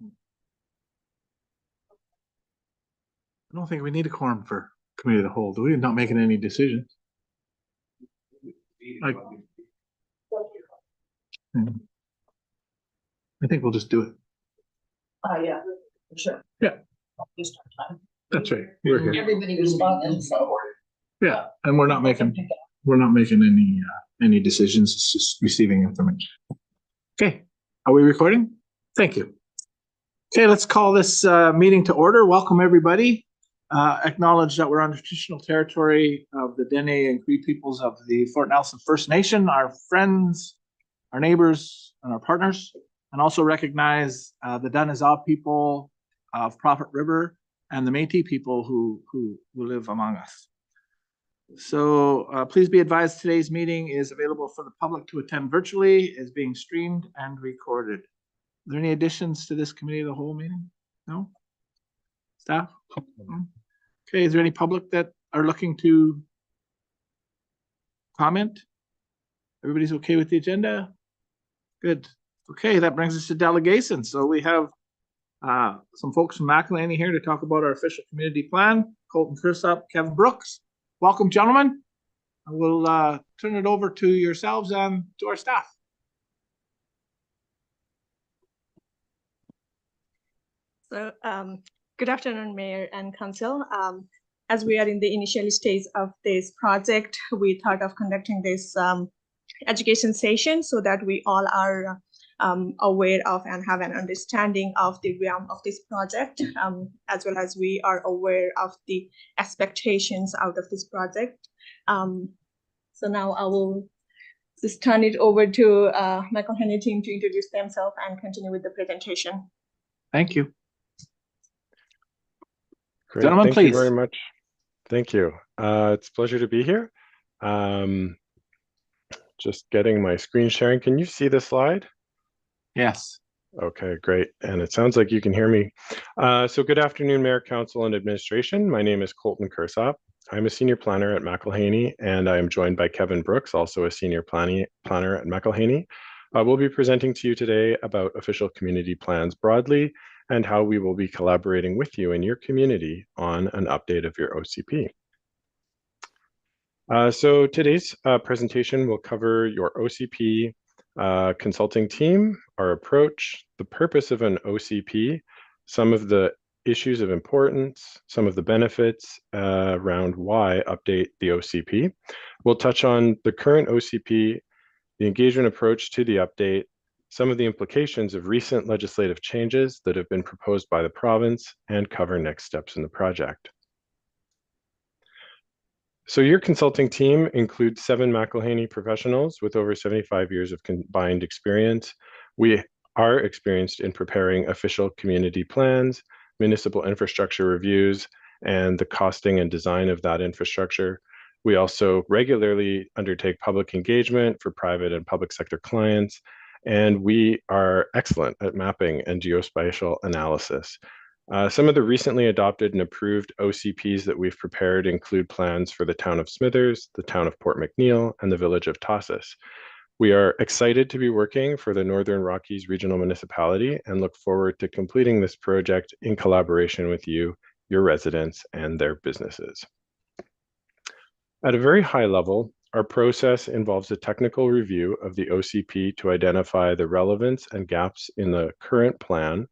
I don't think we need a quorum for committee of the whole, do we? Not making any decisions. Like, I think we'll just do it. Yeah, for sure. Yeah. Just our time. That's right. We're here. Everybody responded, so. Yeah, and we're not making any decisions. It's just receiving information. Okay, are we recording? Thank you. Okay, let's call this meeting to order. Welcome, everybody. Acknowledge that we're on traditional territory of the Dene and Cree peoples of the Fort Nelson First Nation, our friends, our neighbors, and our partners, and also recognize the Danezaa people of Prophet River and the Métis people who live among us. So please be advised today's meeting is available for the public to attend virtually, is being streamed and recorded. Are there any additions to this committee of the whole meeting? No? Staff? Okay, is there any public that are looking to comment? Everybody's okay with the agenda? Good. Okay, that brings us to delegation. So we have some folks from McElhaney here to talk about our official community plan. Colton Kersop, Kevin Brooks. Welcome, gentlemen. I will turn it over to yourselves and to our staff. So, good afternoon, Mayor and Council. As we are in the initial stage of this project, we thought of conducting this education session so that we all are aware of and have an understanding of the realm of this project, as well as we are aware of the expectations out of this project. So now I will just turn it over to McElhaney team to introduce themselves and continue with the presentation. Thank you. Great. Gentlemen, Thank please. you very much. Thank you. It's a pleasure to be here. Just getting my screen sharing. Can you see the slide? Yes. Okay, great. And it sounds like you can hear me. So good afternoon, Mayor, Council, and Administration. My name is Colton Kersop. I'm a senior planner at McElhaney, and I am joined by Kevin Brooks, also a senior planner at McElhaney. We'll be presenting to you today about official community plans broadly and how we will be collaborating with you and your community on an update of your OCP. So today's presentation will cover your OCP consulting team, our approach, the purpose of an OCP, some of the issues of importance, some of the benefits around why update the OCP. We'll touch on the current OCP, the engagement approach to the update, some of the implications of recent legislative changes that have been proposed by the province, and cover next steps in the project. So your consulting team includes 7 McElhaney professionals with over 75 years of combined experience. We are experienced in preparing official community plans, municipal infrastructure reviews, and the costing and design of that infrastructure. We also regularly undertake public engagement for private and public sector clients, and we are excellent at mapping and geospatial analysis. Some of the recently adopted and approved OCPs that we've prepared include plans for the town of Smithers, the town of Port McNeill, and the village of Tossis. We are excited to be working for the Northern Rockies Regional Municipality and look forward to completing this project in collaboration with you, your residents, and their businesses. At a very high level, our process involves a technical review of the OCP to identify the relevance and gaps in the current plan.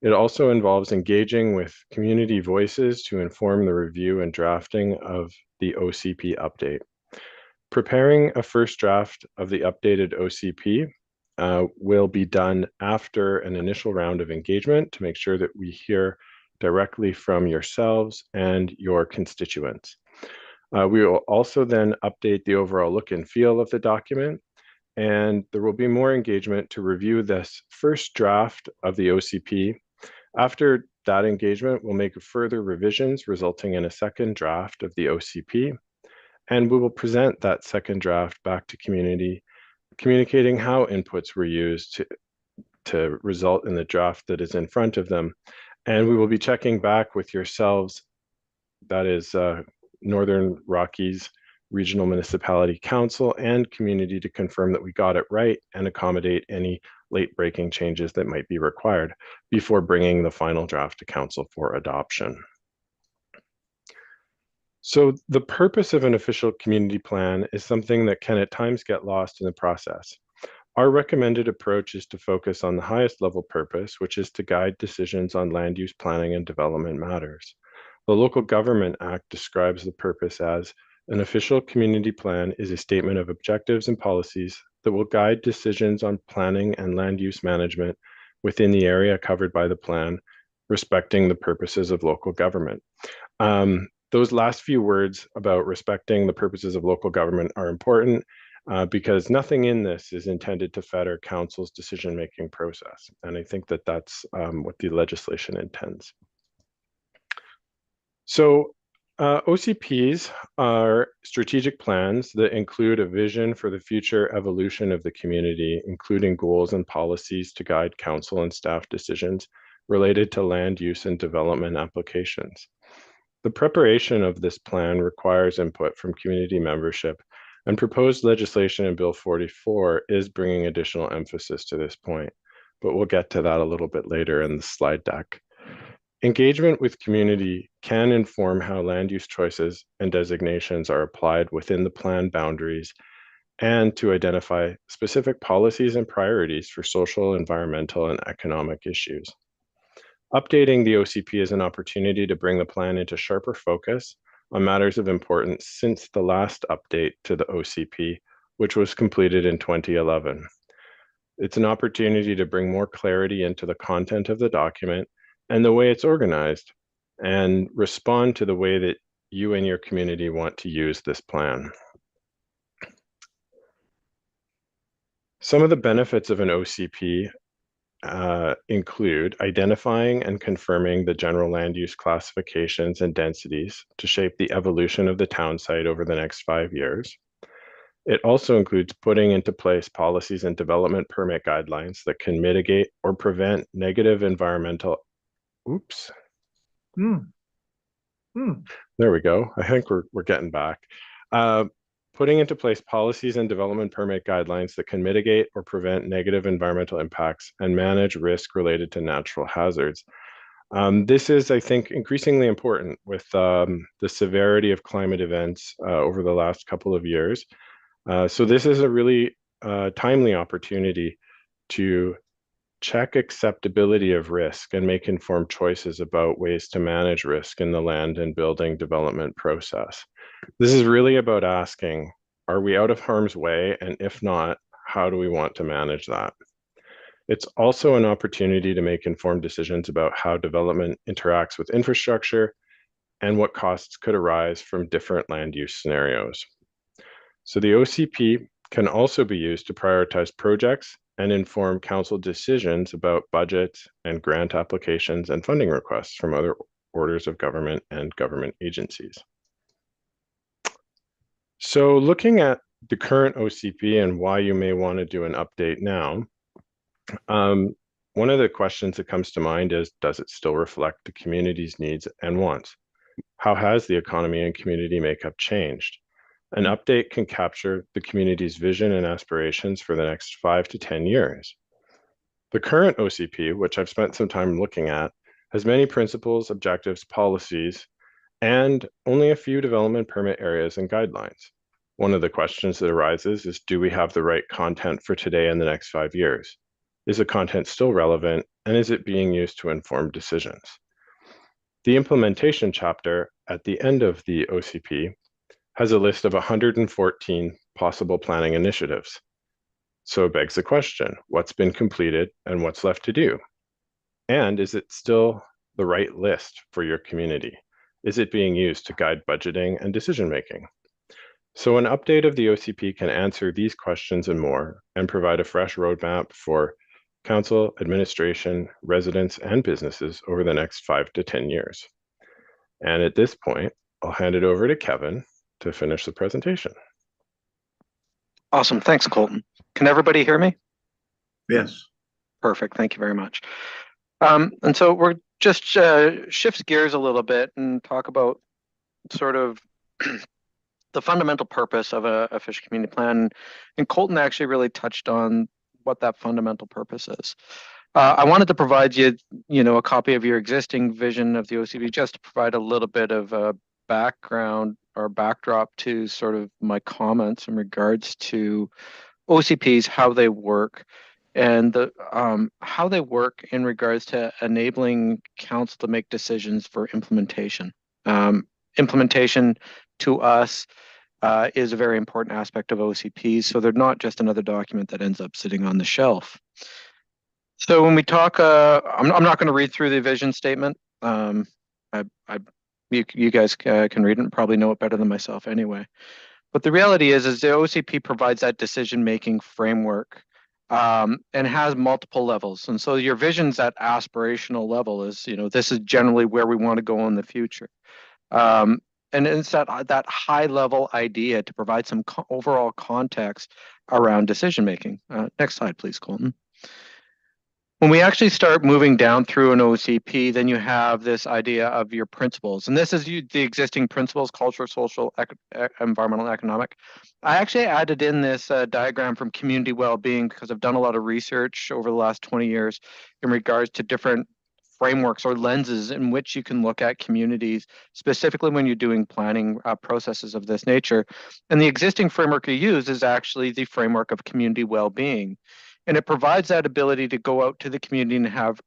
It also involves engaging with community voices to inform the review and drafting of the OCP update. Preparing a first draft of the updated OCP will be done after an initial round of engagement to make sure that we hear directly from yourselves and your constituents. We will also then update the overall look and feel of the document, and there will be more engagement to review this first draft of the OCP. After that engagement, we'll make further revisions resulting in a second draft of the OCP, and we will present that second draft back to community, communicating how inputs were used to result in the draft that is in front of them. And we will be checking back with yourselves, that is Northern Rockies Regional Municipality Council and community, to confirm that we got it right and accommodate any late-breaking changes that might be required before bringing the final draft to council for adoption. So the purpose of an official community plan is something that can at times get lost in the process. Our recommended approach is to focus on the highest level purpose, which is to guide decisions on land use planning and development matters. The Local Government Act describes the purpose as an official community plan is a statement of objectives and policies that will guide decisions on planning and land use management within the area covered by the plan, respecting the purposes of local government. Those last few words about respecting the purposes of local government are important because nothing in this is intended to fetter council's decision-making process. And I think that that's what the legislation intends. So OCPs are strategic plans that include a vision for the future evolution of the community, including goals and policies to guide council and staff decisions related to land use and development applications. The preparation of this plan requires input from community membership, and proposed legislation in Bill 44 is bringing additional emphasis to this point, but we'll get to that a little bit later in the slide deck. Engagement with community can inform how land use choices and designations are applied within the plan boundaries and to identify specific policies and priorities for social, environmental, and economic issues. Updating the OCP is an opportunity to bring the plan into sharper focus on matters of importance since the last update to the OCP, which was completed in 2011. It's an opportunity to bring more clarity into the content of the document and the way it's organized, and respond to the way that you and your community want to use this plan. Some of the benefits of an OCP include identifying and confirming the general land use classifications and densities to shape the evolution of the town site over the next 5 years. It also includes putting into place policies and development permit guidelines that can mitigate or prevent negative environmental, there we go. I think we're getting back. Putting into place policies and development permit guidelines that can mitigate or prevent negative environmental impacts and manage risk related to natural hazards. This is, I think, increasingly important with the severity of climate events over the last couple of years. So this is a really timely opportunity to check acceptability of risk and make informed choices about ways to manage risk in the land and building development process. This is really about asking, are we out of harm's way? And if not, how do we want to manage that? It's also an opportunity to make informed decisions about how development interacts with infrastructure and what costs could arise from different land use scenarios. So the OCP can also be used to prioritize projects and inform council decisions about budgets and grant applications and funding requests from other orders of government and government agencies. So looking at the current OCP and why you may want to do an update now, one of the questions that comes to mind is, does it still reflect the community's needs and wants? How has the economy and community makeup changed? An update can capture the community's vision and aspirations for the next 5 to 10 years. The current OCP, which I've spent some time looking at, has many principles, objectives, policies, and only a few development permit areas and guidelines. One of the questions that arises is, do we have the right content for today and the next 5 years? Is the content still relevant, and is it being used to inform decisions? The implementation chapter at the end of the OCP has a list of 114 possible planning initiatives. So it begs the question, what's been completed and what's left to do? And is it still the right list for your community? Is it being used to guide budgeting and decision-making? So an update of the OCP can answer these questions and more, and provide a fresh roadmap for council, administration, residents, and businesses over the next 5 to 10 years. And at this point, I'll hand it over to Kevin to finish the presentation. Awesome. Thanks, Colton. Can everybody hear me? Yes. Perfect. Thank you very much. And so we're just shift gears a little bit and talk about sort of the fundamental purpose of a fish community plan. And Colton actually really touched on what that fundamental purpose is. I wanted to provide you, a copy of your existing vision of the OCP, just to provide a little bit of a background or backdrop to sort of my comments in regards to OCPs, how they work, and how they work in regards to enabling council to make decisions for implementation. Implementation to us is a very important aspect of OCPs, so they're not just another document that ends up sitting on the shelf. So when we talk, I'm not going to read through the vision statement. You guys can read it and probably know it better than myself anyway. But the reality is the OCP provides that decision-making framework and has multiple levels. And so your vision's at aspirational level is, this is generally where we want to go in the future. And it's that high-level idea to provide some overall context around decision-making. Next slide, please, Colton. When we actually start moving down through an OCP, then you have this idea of your principles. And this is the existing principles: cultural, social, environmental, and economic. I actually added in this diagram from community well-being because I've done a lot of research over the last 20 years in regards to different frameworks or lenses in which you can look at communities, specifically when you're doing planning processes of this nature. And the existing framework you use is actually the framework of community well-being. And it provides that ability to go out to the community and have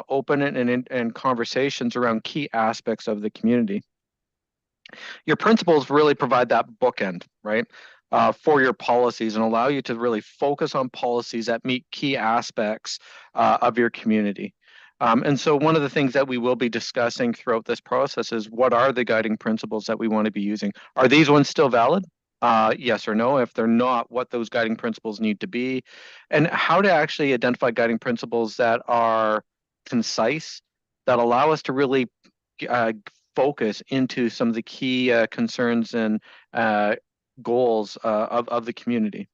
open and conversations around key aspects of the community. Your principles really provide that bookend, right, for your policies and allow you to really focus on policies that meet key aspects of your community. And so one of the things that we will be discussing throughout this process is what are the guiding principles that we want to be using? Are these ones still valid? Yes or no. If they're not, what those guiding principles need to be, and how to actually identify guiding principles that are concise, that allow us to really focus into some of the key concerns and goals of the community.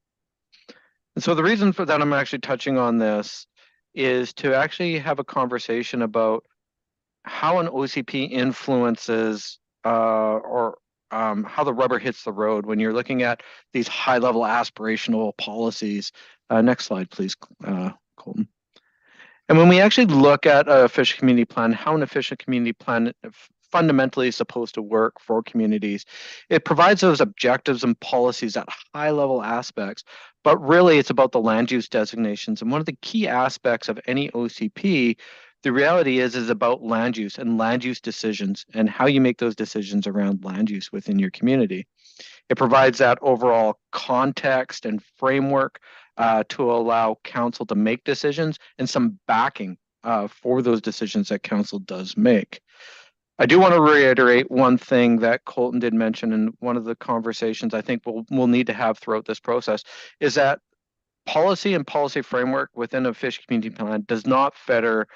And so the reason for that I'm actually touching on this is to actually have a conversation about how an OCP influences how the rubber hits the road when you're looking at these high-level aspirational policies. Next slide, please, Colton. And when we actually look at an efficient community plan, how an efficient community plan fundamentally is supposed to work for communities, it provides those objectives and policies at high-level aspects, but really it's about the land use designations. And one of the key aspects of any OCP, the reality is about land use and land use decisions and how you make those decisions around land use within your community. It provides that overall context and framework to allow council to make decisions and some backing for those decisions that council does make. I do want to reiterate one thing that Colton did mention in one of the conversations I think we'll need to have throughout this process is that policy and policy framework within a fish community plan does not fetter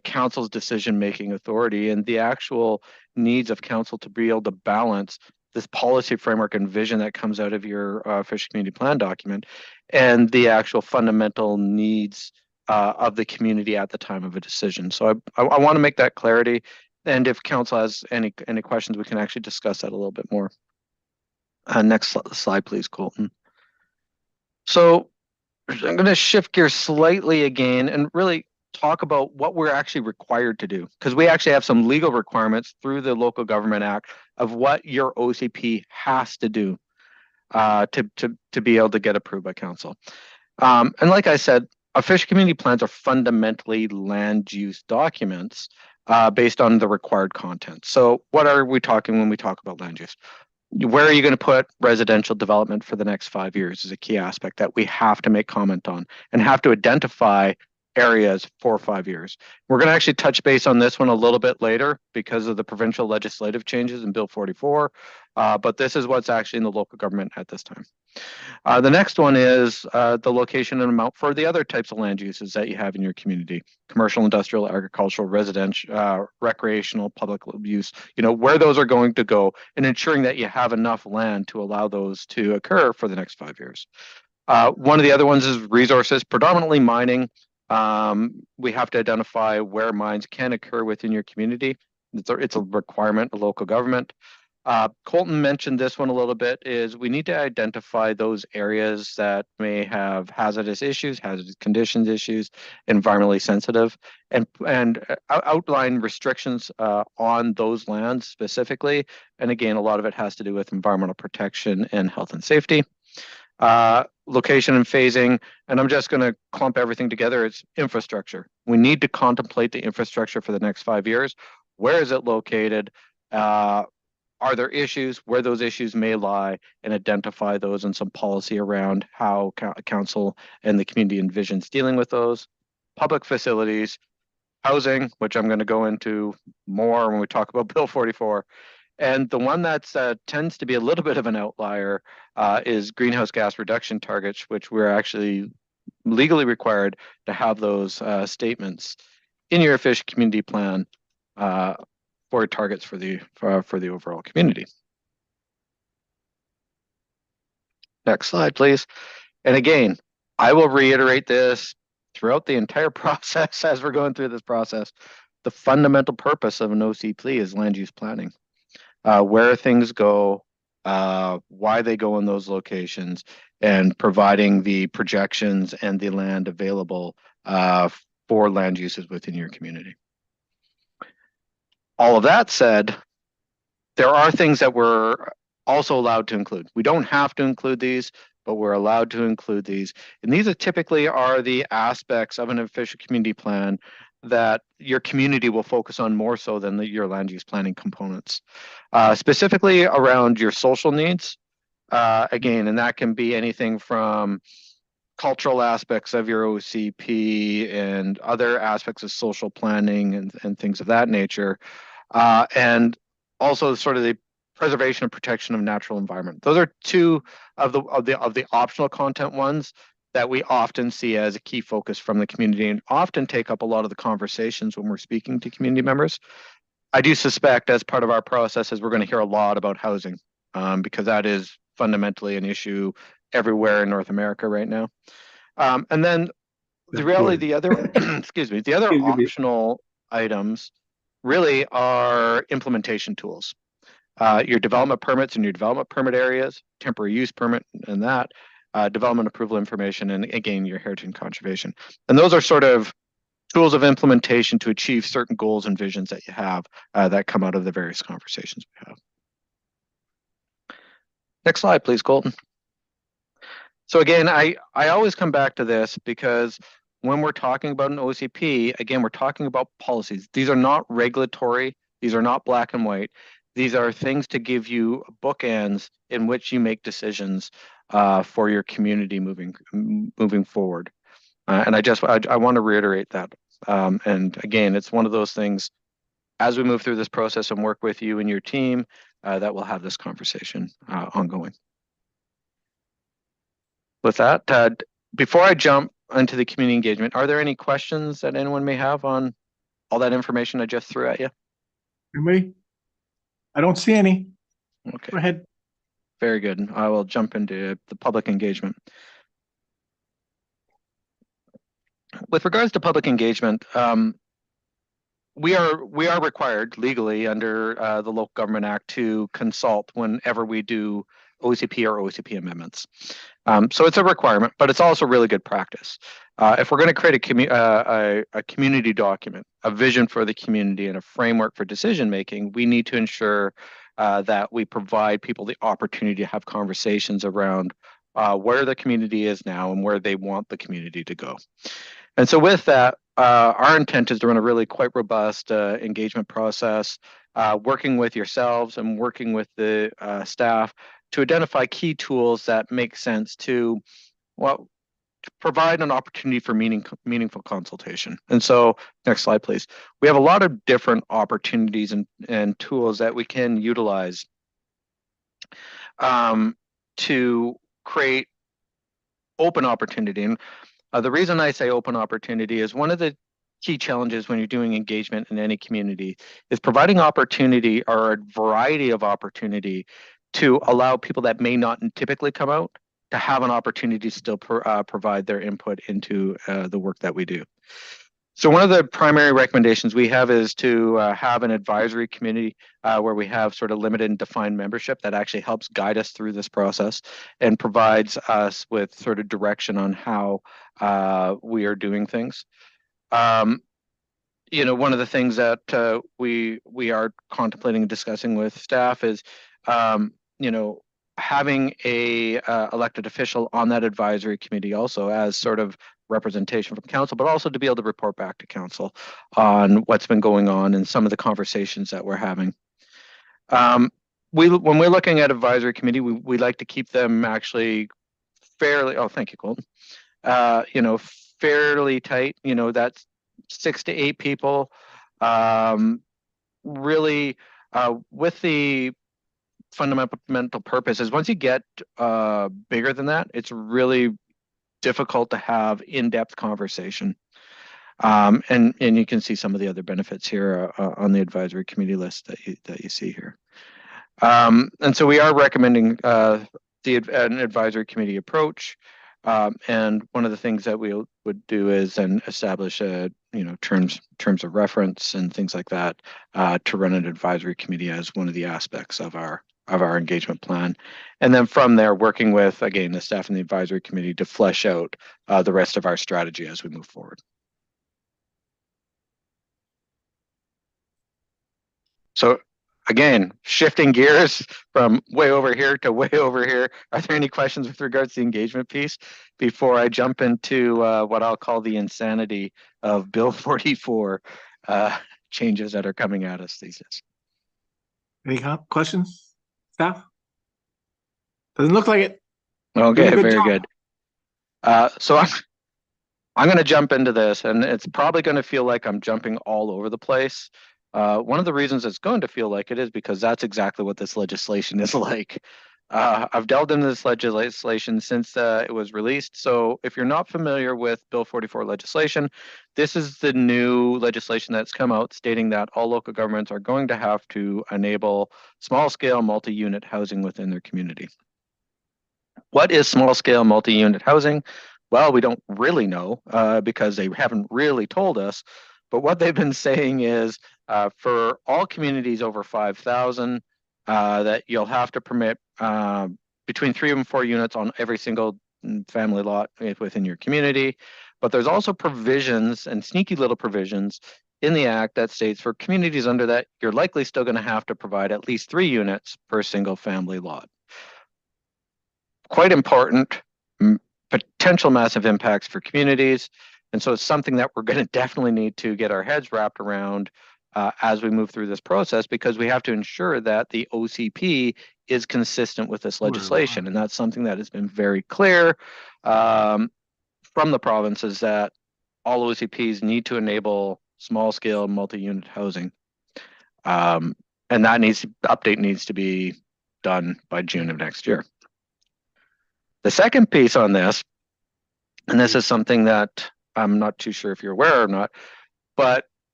council's decision-making authority and the actual needs of council to be able to balance this policy framework and vision that comes out of your fish community plan document and the actual fundamental needs of the community at the time of a decision. So I want to make that clarity. And if council has any questions, we can actually discuss that a little bit more. Next slide, please, Colton. So I'm going to shift gears slightly again and really talk about what we're actually required to do, because we actually have some legal requirements through the Local Government Act of what your OCP has to do to be able to get approved by council. And like I said, official community plans are fundamentally land use documents based on the required content. So what are we talking when we talk about land use? Where are you going to put residential development for the next 5 years is a key aspect that we have to make comment on and have to identify areas for 5 years. We're going to actually touch base on this one a little bit later because of the provincial legislative changes in Bill 44, but this is what's actually in the local government at this time. The next one is the location and amount for the other types of land uses that you have in your community: commercial, industrial, agricultural, residential, recreational, public use, where those are going to go, and ensuring that you have enough land to allow those to occur for the next 5 years. One of the other ones is resources, predominantly mining. We have to identify where mines can occur within your community. It's a requirement of local government. Colton mentioned this one a little bit, is we need to identify those areas that may have hazardous issues, hazardous conditions issues, environmentally sensitive, and outline restrictions on those lands specifically. And again, a lot of it has to do with environmental protection and health and safety. Location and phasing, and I'm just going to clump everything together. It's infrastructure. We need to contemplate the infrastructure for the next 5 years. Where is it located? Are there issues, where those issues may lie, and identify those and some policy around how council and the community envisions dealing with those. Public facilities, housing, which I'm going to go into more when we talk about Bill 44. And the one that tends to be a little bit of an outlier is greenhouse gas reduction targets, which we're actually legally required to have those statements in your official community plan for targets for the overall community. Next slide, please. And again, I will reiterate this throughout the entire process as we're going through this process. The fundamental purpose of an OCP is land use planning. Where things go, why they go in those locations, and providing the projections and the land available for land uses within your community. All of that said, there are things that we're also allowed to include. We don't have to include these, but we're allowed to include these. And these are typically the aspects of an official community plan that your community will focus on more so than your land use planning components. Specifically around your social needs, again, and that can be anything from cultural aspects of your OCP and other aspects of social planning and things of that nature. And also sort of the preservation and protection of natural environment. Those are two of the optional content ones that we often see as a key focus from the community and often take up a lot of the conversations when we're speaking to community members. I do suspect as part of our processes, we're going to hear a lot about housing because that is fundamentally an issue everywhere in North America right now. And then the reality, the other, excuse me, the other optional items really are implementation tools. Your development permits and your development permit areas, temporary use permit and that, development approval information, and again, your heritage and conservation. And those are sort of tools of implementation to achieve certain goals and visions that you have that come out of the various conversations we have. Next slide, please, Colton. So again, I always come back to this because when we're talking about an OCP, again, we're talking about policies. These are not regulatory. These are not black and white. These are things to give you bookends in which you make decisions for your community moving forward. And I want to reiterate that. And again, it's one of those things as we move through this process and work with you and your team that we'll have this conversation ongoing. With that, before I jump into the community engagement, are there any questions that anyone may have on all that information I just threw at you? Anybody? I don't see any. Okay. Go ahead. Very good. I will jump into the public engagement. With regards to public engagement, we are required legally under the Local Government Act to consult whenever we do OCP or OCP amendments. So it's a requirement, but it's also really good practice. If we're going to create a community document, a vision for the community and a framework for decision making, we need to ensure that we provide people the opportunity to have conversations around where the community is now and where they want the community to go. And so with that, our intent is to run a really quite robust engagement process, working with yourselves and working with the staff to identify key tools that make sense to provide an opportunity for meaningful consultation. And so next slide, please. We have a lot of different opportunities and tools that we can utilize to create open opportunity. And the reason I say open opportunity is one of the key challenges when you're doing engagement in any community is providing opportunity or a variety of opportunity to allow people that may not typically come out to have an opportunity to still provide their input into the work that we do. So one of the primary recommendations we have is to have an advisory committee where we have sort of limited and defined membership that actually helps guide us through this process and provides us with sort of direction on how we are doing things. You know, one of the things that we are contemplating and discussing with staff is, you know, having a elected official on that advisory committee also as sort of representation from council, but also to be able to report back to council on what's been going on and some of the conversations that we're having. When we're looking at advisory committee, we like to keep them actually fairly. Oh, thank you, Colton. You know, fairly tight. You know, that's 6 to 8 people. Really, with the fundamental purpose is once you get bigger than that, it's really difficult to have in-depth conversation. And you can see some of the other benefits here on the advisory committee list that you see here. And so we are recommending an advisory committee approach. And one of the things that we would do is then establish terms of reference and things like that to run an advisory committee as one of the aspects of our engagement plan. And then from there, working with, again, the staff and the advisory committee to flesh out the rest of our strategy as we move forward. So again, shifting gears from way over here to way over here. Are there any questions with regards to the engagement piece before I jump into what I'll call the insanity of Bill 44 changes that are coming at us these days? Any questions, staff? Doesn't look like it. Okay, Doing a very job. good. So I'm going to jump into this, and it's probably going to feel like I'm jumping all over the place. One of the reasons it's going to feel like it is because that's exactly what this legislation is like. I've delved into this legislation since it was released. So if you're not familiar with Bill 44 legislation, this is the new legislation that's come out stating that all local governments are going to have to enable small-scale multi-unit housing within their community. What is small-scale multi-unit housing? Well, we don't really know because they haven't really told us. But what they've been saying is for all communities over 5,000, that you'll have to permit between 3 and 4 units on every single family lot within your community. But there's also provisions and sneaky little provisions in the act that states for communities under that, you're likely still going to have to provide at least 3 units per single family lot. Quite important, potential massive impacts for communities. And so it's something that we're going to definitely need to get our heads wrapped around as we move through this process, because we have to ensure that the OCP is consistent with this legislation. And that's something that has been very clear from the provinces, that all OCPs need to enable small scale multi-unit housing. And that update needs to be done by June of next year. The second piece on this, and this is something that I'm not too sure if you're aware or not,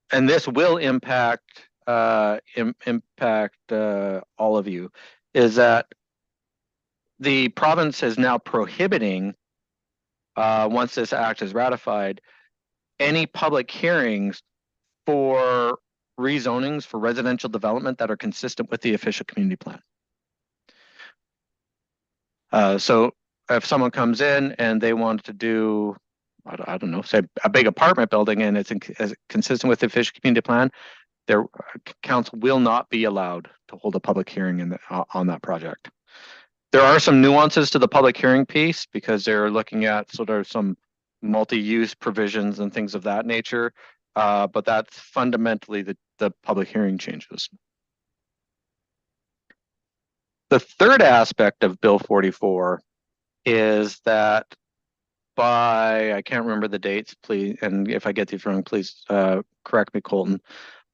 and this will impact all of you, is that the province is now prohibiting, once this act is ratified, any public hearings for rezonings for residential development that are consistent with the official community plan. So if someone comes in and they want to do, I don't know, say a big apartment building and it's consistent with the official community plan, their council will not be allowed to hold a public hearing on that project. There are some nuances to the public hearing piece because they're looking at sort of some multi-use provisions and things of that nature, but that's fundamentally the public hearing changes. The third aspect of Bill 44 is that by, I can't remember the dates, please, and if I get these wrong, please correct me, Colton.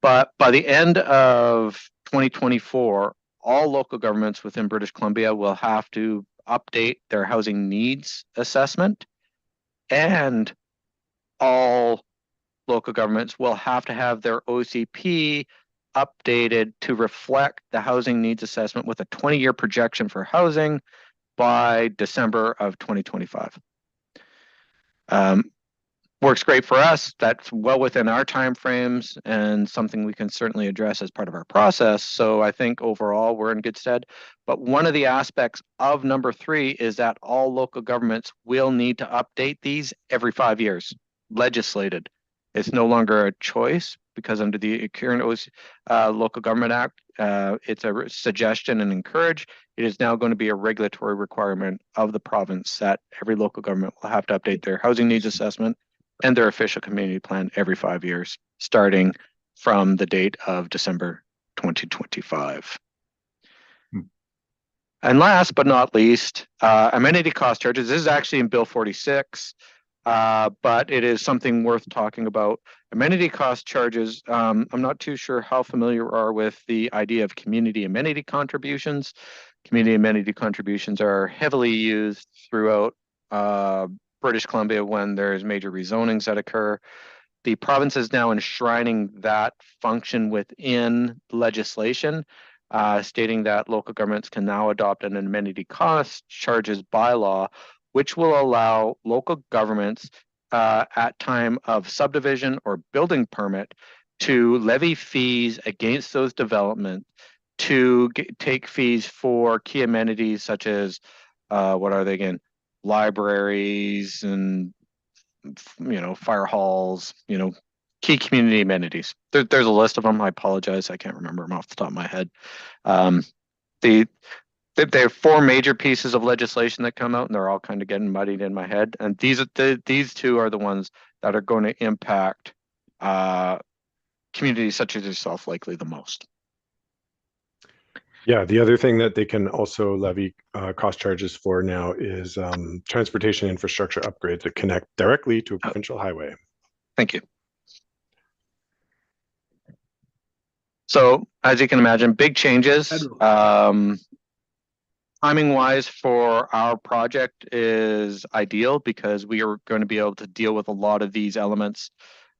But by the end of 2024, all local governments within British Columbia will have to update their housing needs assessment, and all local governments will have to have their OCP updated to reflect the housing needs assessment with a 20-year projection for housing by December of 2025. works great for us. That's well within our timeframes and something we can certainly address as part of our process. So I think overall we're in good stead. But one of the aspects of number 3 is that all local governments will need to update these every 5 years, legislated. It's no longer a choice because under the current Local Government Act, it's a suggestion and encourage. It is now going to be a regulatory requirement of the province that every local government will have to update their housing needs assessment and their official community plan every 5 years, starting from the date of December 2025. And last but not least, amenity cost charges. This is actually in Bill 46, but it is something worth talking about. Amenity cost charges, I'm not too sure how familiar you are with the idea of community amenity contributions. Community amenity contributions are heavily used throughout British Columbia when there's major rezonings that occur. The province is now enshrining that function within legislation, stating that local governments can now adopt an amenity cost charges bylaw, which will allow local governments at time of subdivision or building permit to levy fees against those developments, to take fees for key amenities such as, what are they again? Libraries and, fire halls, key community amenities. There's a list of them. I apologize. I can't remember them off the top of my head. There are 4 major pieces of legislation that come out, and they're all kind of getting muddied in my head. And these 2 are the ones that are going to impact communities such as yourself likely the most. Yeah, the other thing that they can also levy cost charges for now is transportation infrastructure upgrades that connect directly to a provincial highway. Thank you. So as you can imagine, big changes. Timing wise for our project is ideal because we are going to be able to deal with a lot of these elements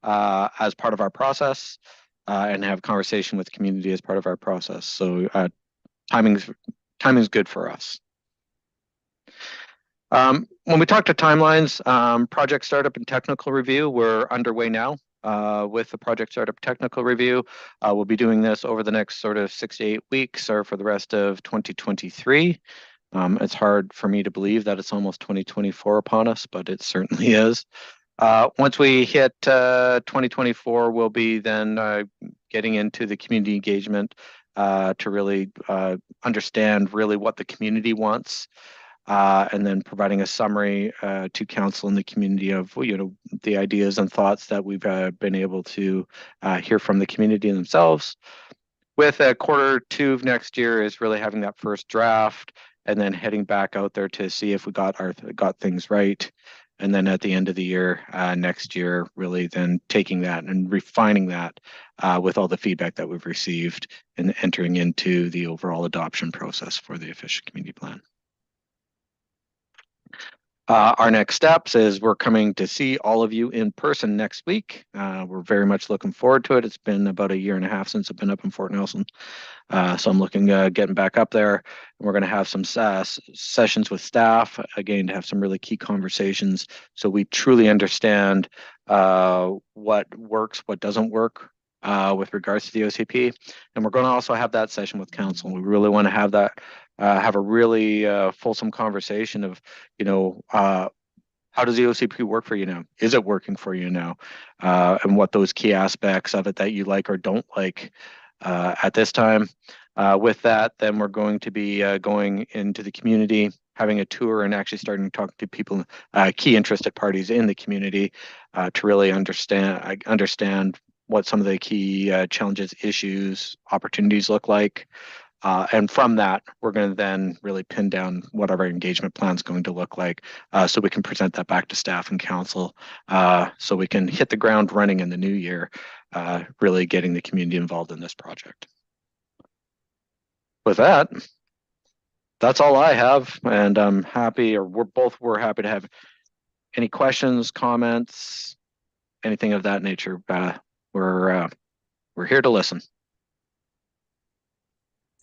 as part of our process and have conversation with the community as part of our process. So timing's good for us. When we talk to timelines, project startup and technical review, we're underway now with the project startup technical review. We'll be doing this over the next sort of 6 to 8 weeks or for the rest of 2023. It's hard for me to believe that it's almost 2024 upon us, but it certainly is. Once we hit 2024, we'll be then getting into the community engagement to really understand really what the community wants, and then providing a summary to council and the community of the ideas and thoughts that we've been able to hear from the community themselves. With Q2 of next year is really having that first draft, and then heading back out there to see if we got things right. And then at the end of the year, next year, really then taking that and refining that with all the feedback that we've received and entering into the overall adoption process for the official community plan. Our next steps is we're coming to see all of you in person next week. We're very much looking forward to it. It's been about 1.5 years since I've been up in Fort Nelson. So I'm looking getting back up there. And we're going to have some sessions with staff, again, to have some really key conversations so we truly understand what works, what doesn't work with regards to the OCP. And we're going to also have that session with council. We really want to have that, have a really fulsome conversation of, how does the OCP work for you now? Is it working for you now? And what those key aspects of it that you like or don't like at this time. With that, then we're going to be going into the community, having a tour and actually starting to talk to people, key interested parties in the community to really understand what some of the key challenges, issues, opportunities look like. And from that, we're going to then really pin down what our engagement plan is going to look like so we can present that back to staff and council so we can hit the ground running in the new year, really getting the community involved in this project. With that, that's all I have, and I'm happy, or we're happy to have any questions, comments, anything of that nature. We're here to listen.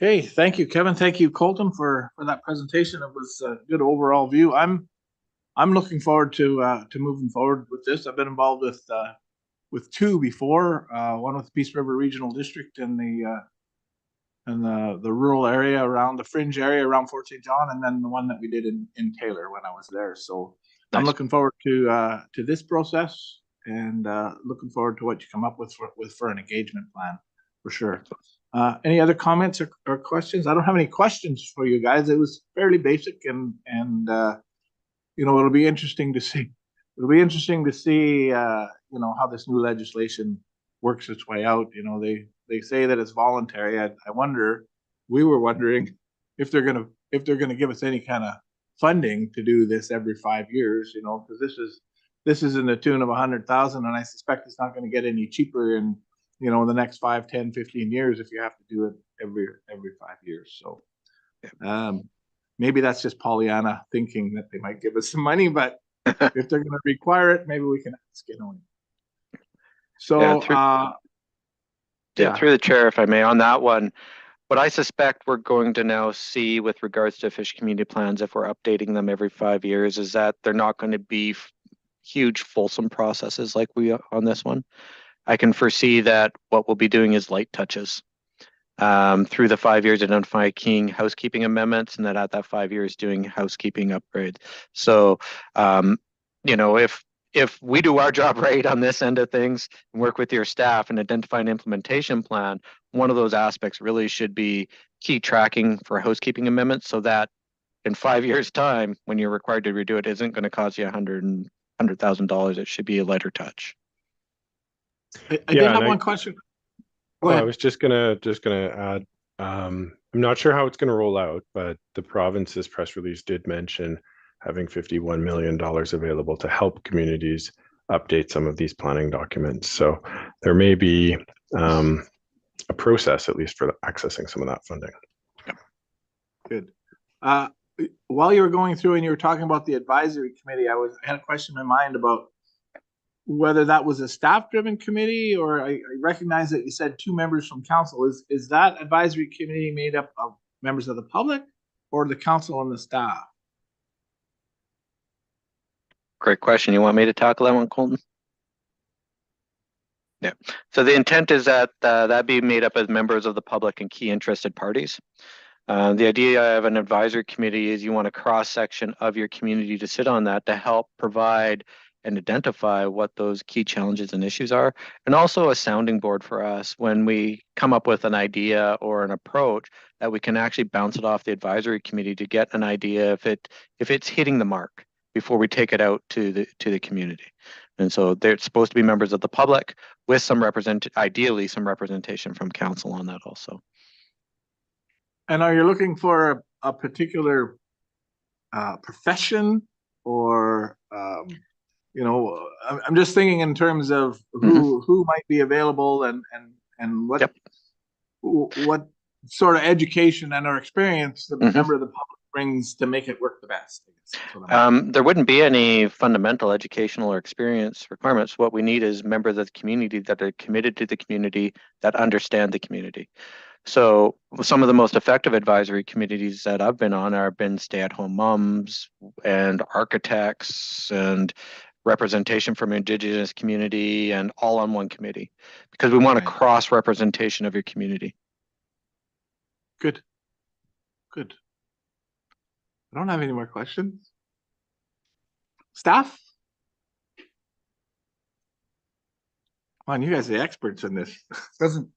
Okay, thank you, Kevin. Thank you, Colton, for that presentation. It was a good overall view. I'm I'm looking forward to moving forward with this. I've been involved with two before, one with Peace River Regional District and the rural area around the fringe area around Fort St. John, and then the one that we did in Taylor when I was there. So I'm Nice. looking forward to this process and looking forward to what you come up with for an engagement plan for sure. Any other comments or questions? I don't have any questions for you guys. It was fairly basic and you know, it'll be interesting to see. It'll be interesting to see you know, how this new legislation works its way out. You know, they say that it's voluntary. We were wondering if they're gonna give us any kind of funding to do this every 5 years, you know, because this is in the tune of 100,000, and I suspect it's not going to get any cheaper in, you know, in the next 5, 10, 15 years if you have to do it every 5 years. So maybe that's just Pollyanna thinking that they might give us some money, but if they're going to require it, maybe we can ask, you know. So Through the chair, if I may, on that one, what I suspect we're going to now see with regards to fish community plans, if we're updating them every 5 years, is that they're not going to be huge fulsome processes like we are on this one. I can foresee that what we'll be doing is light touches through the 5 years, identify key housekeeping amendments, and then at that 5 years doing housekeeping upgrades. So, you know, if we do our job right on this end of things and work with your staff and identify an implementation plan, one of those aspects really should be key tracking for housekeeping amendments, so that in 5 years' time, when you're required to redo it, isn't going to cost you $100,000. It should be a lighter touch. I did have one question. Go I ahead. was just gonna add, I'm not sure how it's gonna roll out, but the province's press release did mention having $51 million available to help communities update some of these planning documents. So there may be a process, at least, for accessing some of that funding. Good. While you were going through and you were talking about the advisory committee, I had a question in my mind about whether that was a staff-driven committee, or I recognize that you said 2 members from council. Is that advisory committee made up of members of the public or the council and the staff? Great question. You want me to tackle that one, Colton? Yeah. So the intent is that that be made up of members of the public and key interested parties. The idea of an advisory committee is you want a cross-section of your community to sit on that to help provide and identify what those key challenges and issues are, and also a sounding board for us when we come up with an idea or an approach that we can actually bounce it off the advisory committee to get an idea if it's hitting the mark before we take it out to the community. And so they're supposed to be members of the public with ideally some representation from council on that also. And are you looking for a particular profession, or you know, I'm just thinking in terms of who might be available and what what sort of education and or experience the member of the public brings to make it work the best. There wouldn't be any fundamental educational or experience requirements. What we need is members of the community that are committed to the community, that understand the community. So some of the most effective advisory committees that I've been on have been stay-at-home moms and architects and representation from Indigenous community, and all on one committee, because we want a cross representation of your community. Good. I don't have any more questions. Staff? Come on, you guys are the experts in this. Doesn't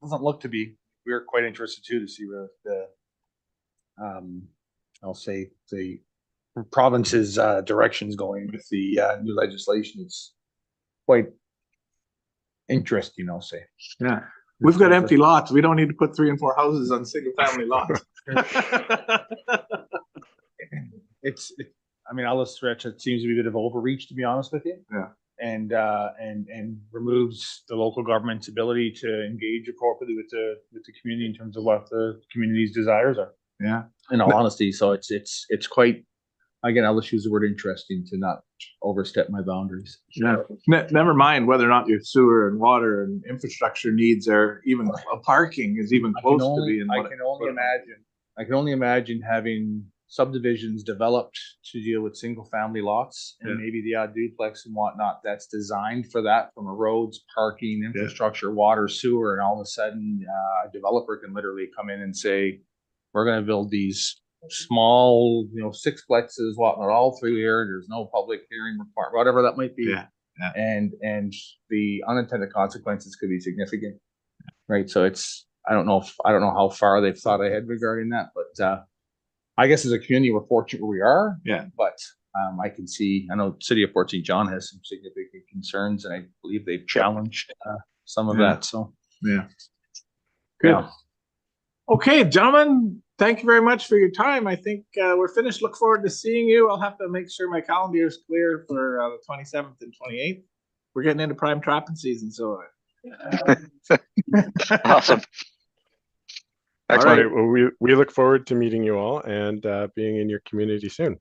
look to be. We're quite interested too to see where the I'll say the province's directions going with the new legislation. It's quite interesting, I'll say. Yeah. We've got empty lots. We don't need to put 3 and 4 houses on single family lots. I mean, I'll stretch. It seems to be a bit of overreach, to be honest with you. Yeah. And removes the local government's ability to engage appropriately with the community in terms of what the community's desires are. Yeah. In all honesty, so it's quite. Again, I'll just use the word interesting to not overstep my boundaries. Yeah. Never mind whether or not your sewer and water and infrastructure needs are even parking is even close to being. I can only imagine having subdivisions developed to deal with single family lots Yeah. and maybe the odd duplex and whatnot that's designed for that from a roads, parking, infrastructure, water, sewer, and all of a sudden a developer can literally come in and say, we're gonna build these small, 6plexes, whatnot, all through here. There's no public hearing required, whatever that might be. Yeah, yeah. And the unintended consequences could be significant. Right. So I don't know how far they've thought ahead regarding that, but I guess as a community, we're fortunate where we are. Yeah. But I know City of Port St. John has some significant concerns, and I believe they've challenged some of Yeah. that. So Yeah. Good. Yeah. Okay, gentlemen, thank you very much for your time. I think we're finished. Look forward to seeing you. I'll have to make sure my calendar is clear for the 27th and 28th. We're getting into prime trapping season, so. Awesome. All All right. right, well, we look forward to meeting you all and being in your community soon.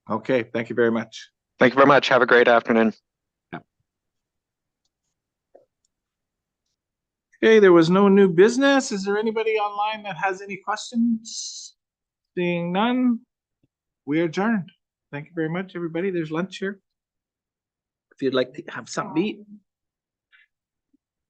Okay, thank you very much. Thank you very much. Have a great afternoon. Okay, there was no new business. Is there anybody online that has any questions? Seeing none, we adjourned. Thank you very much, everybody. There's lunch here. If you'd like to have something to eat.